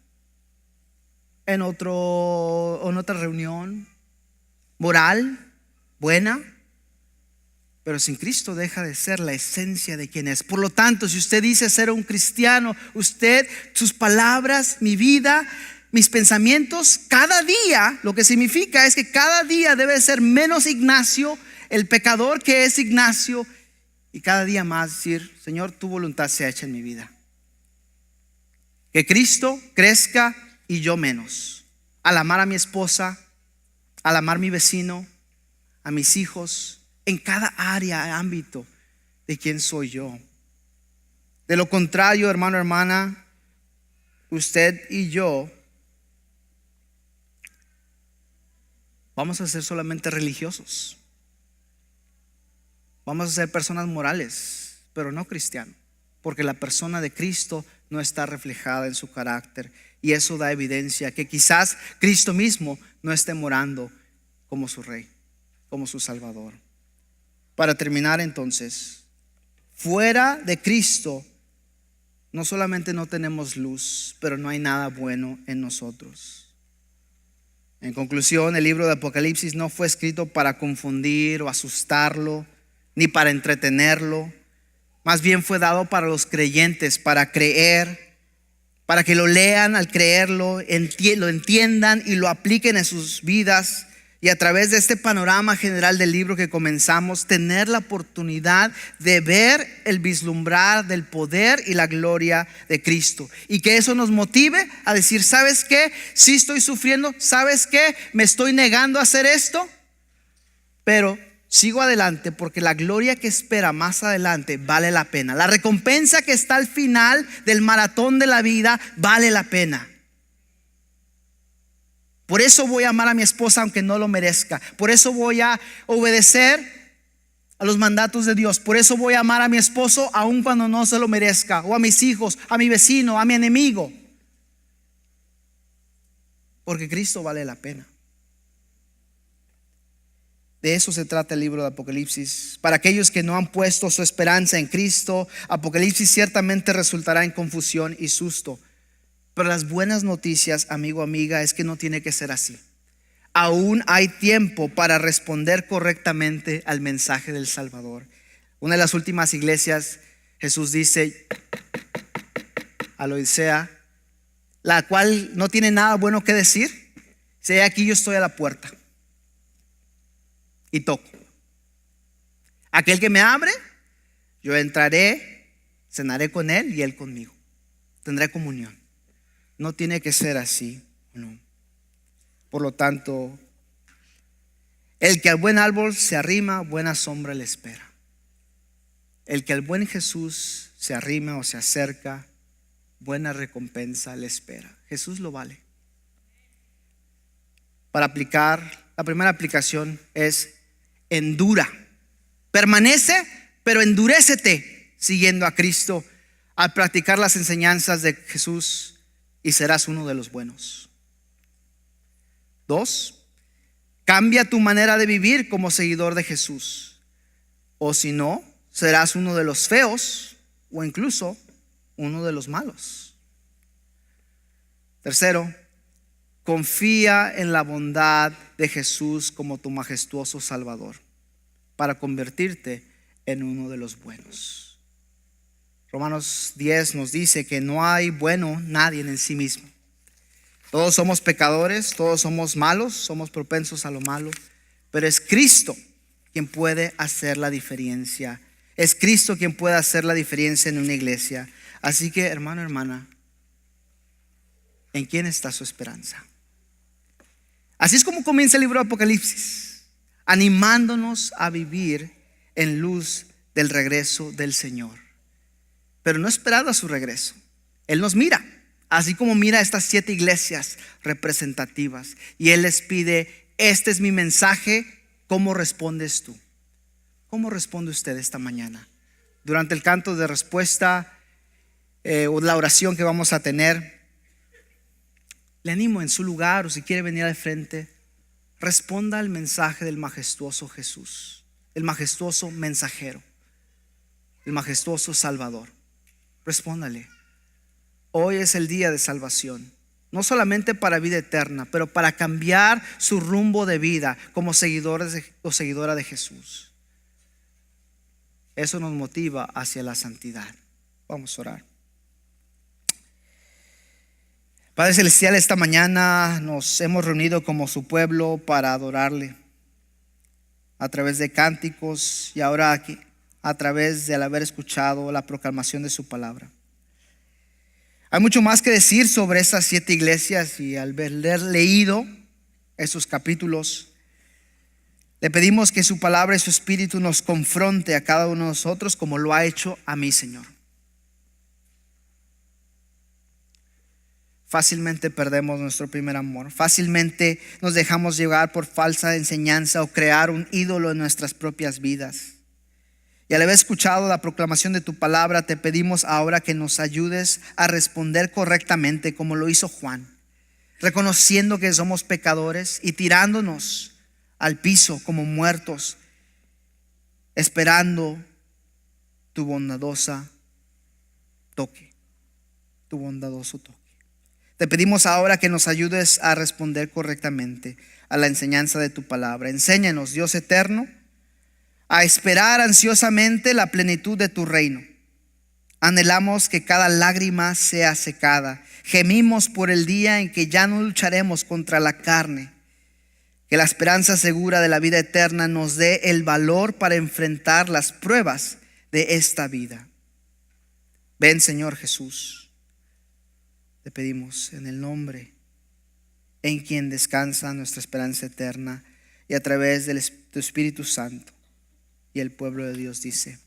en otra reunión moral, buena, pero sin Cristo deja de ser la esencia de quien es. Por lo tanto, si usted dice ser un cristiano, usted, sus palabras, mi vida, mis pensamientos, cada día, lo que significa es que cada día debe ser menos Ignacio, el pecador que es Ignacio, y cada día más decir, Señor, tu voluntad sea hecha en mi vida. Que Cristo crezca y yo menos. Al amar a mi esposa, al amar a mi vecino, a mis hijos, en cada área, ámbito de quién soy yo. De lo contrario, hermano, hermana, usted y yo vamos a ser solamente religiosos. Vamos a ser personas morales, pero no cristianos, porque la persona de Cristo no está reflejada en su carácter, y eso da evidencia que quizás Cristo mismo no esté morando como su Rey, como su Salvador. Para terminar entonces, fuera de Cristo no solamente no tenemos luz, pero no hay nada bueno en nosotros. En conclusión, el libro de Apocalipsis no fue escrito para confundir o asustarlo, ni para entretenerlo. Más bien fue dado para los creyentes, para creer, para que lo lean al creerlo, lo entiendan y lo apliquen en sus vidas. Y a través de este panorama general del libro que comenzamos, tener la oportunidad de ver el vislumbrar del poder y la gloria de Cristo. Y que eso nos motive a decir, ¿sabes qué? Sí estoy sufriendo, ¿sabes qué? Me estoy negando a hacer esto, pero sigo adelante porque la gloria que espera más adelante vale la pena. La recompensa que está al final del maratón de la vida vale la pena. Por eso voy a amar a mi esposa aunque no lo merezca. Por eso voy a obedecer a los mandatos de Dios. Por eso voy a amar a mi esposo aun cuando no se lo merezca. O a mis hijos, a mi vecino, a mi enemigo. Porque Cristo vale la pena. De eso se trata el libro de Apocalipsis. Para aquellos que no han puesto su esperanza en Cristo, Apocalipsis ciertamente resultará en confusión y susto. Pero las buenas noticias, amigo, amiga, es que no tiene que ser así. Aún hay tiempo para responder correctamente al mensaje del Salvador. Una de las últimas iglesias, Jesús dice a la Odisea, la cual no tiene nada bueno que decir, dice: aquí yo estoy a la puerta y toco. Aquel que me abre, yo entraré, cenaré con él y él conmigo. Tendré comunión. No tiene que ser así, no. Por lo tanto, el que al buen árbol se arrima, buena sombra le espera. El que al buen Jesús se arrima o se acerca, buena recompensa le espera. Jesús lo vale. Para aplicar, la primera aplicación es endura. Permanece, pero endurécete siguiendo a Cristo al practicar las enseñanzas de Jesús. Y serás uno de los buenos. 2, cambia tu manera de vivir como seguidor de Jesús. O si no, serás uno de los feos o incluso uno de los malos. 3, confía en la bondad de Jesús como tu majestuoso Salvador para convertirte en uno de los buenos. Romanos 10 nos dice que no hay bueno nadie en sí mismo. Todos somos pecadores, todos somos malos, somos propensos a lo malo, pero es Cristo quien puede hacer la diferencia. Es Cristo quien puede hacer la diferencia en una iglesia. Así que, hermano, hermana, ¿en quién está su esperanza? Así es como comienza el libro de Apocalipsis, animándonos a vivir en luz del regreso del Señor. Pero no esperado a su regreso. Él nos mira, así como mira a estas 7 iglesias representativas, y Él les pide: este es mi mensaje, ¿cómo respondes tú? ¿Cómo responde usted esta mañana? Durante el canto de respuesta o la oración que vamos a tener, le animo en su lugar, o si quiere venir al frente, responda al mensaje del majestuoso Jesús, el majestuoso mensajero, el majestuoso Salvador. Respóndale. Hoy es el día de salvación, no solamente para vida eterna, pero para cambiar su rumbo de vida como seguidores o seguidora de Jesús. Eso nos motiva hacia la santidad. Vamos a orar. Padre Celestial, esta mañana nos hemos reunido como su pueblo para adorarle a través de cánticos y ahora aquí a través del haber escuchado la proclamación de su palabra. Hay mucho más que decir sobre estas 7 iglesias, y al haber leído esos capítulos, le pedimos que su palabra y su espíritu nos confronte a cada uno de nosotros como lo ha hecho a mí, Señor. Fácilmente perdemos nuestro primer amor, fácilmente nos dejamos llevar por falsa enseñanza o crear un ídolo en nuestras propias vidas. Y al haber escuchado la proclamación de tu palabra, te pedimos ahora que nos ayudes a responder correctamente como lo hizo Juan, reconociendo que somos pecadores y tirándonos al piso como muertos, esperando tu bondadoso toque. Te pedimos ahora que nos ayudes a responder correctamente a la enseñanza de tu palabra. Enséñanos, Dios eterno, a esperar ansiosamente la plenitud de tu reino, Anhelamos que cada lágrima sea secada. Gemimos por el día en que ya no lucharemos contra la carne. Que la esperanza segura de la vida eterna nos dé el valor para enfrentar las pruebas de esta vida. Ven, Señor Jesús, te pedimos en el nombre en quien descansa nuestra esperanza eterna y a través de tu Espíritu Santo. Y el pueblo de Dios dice: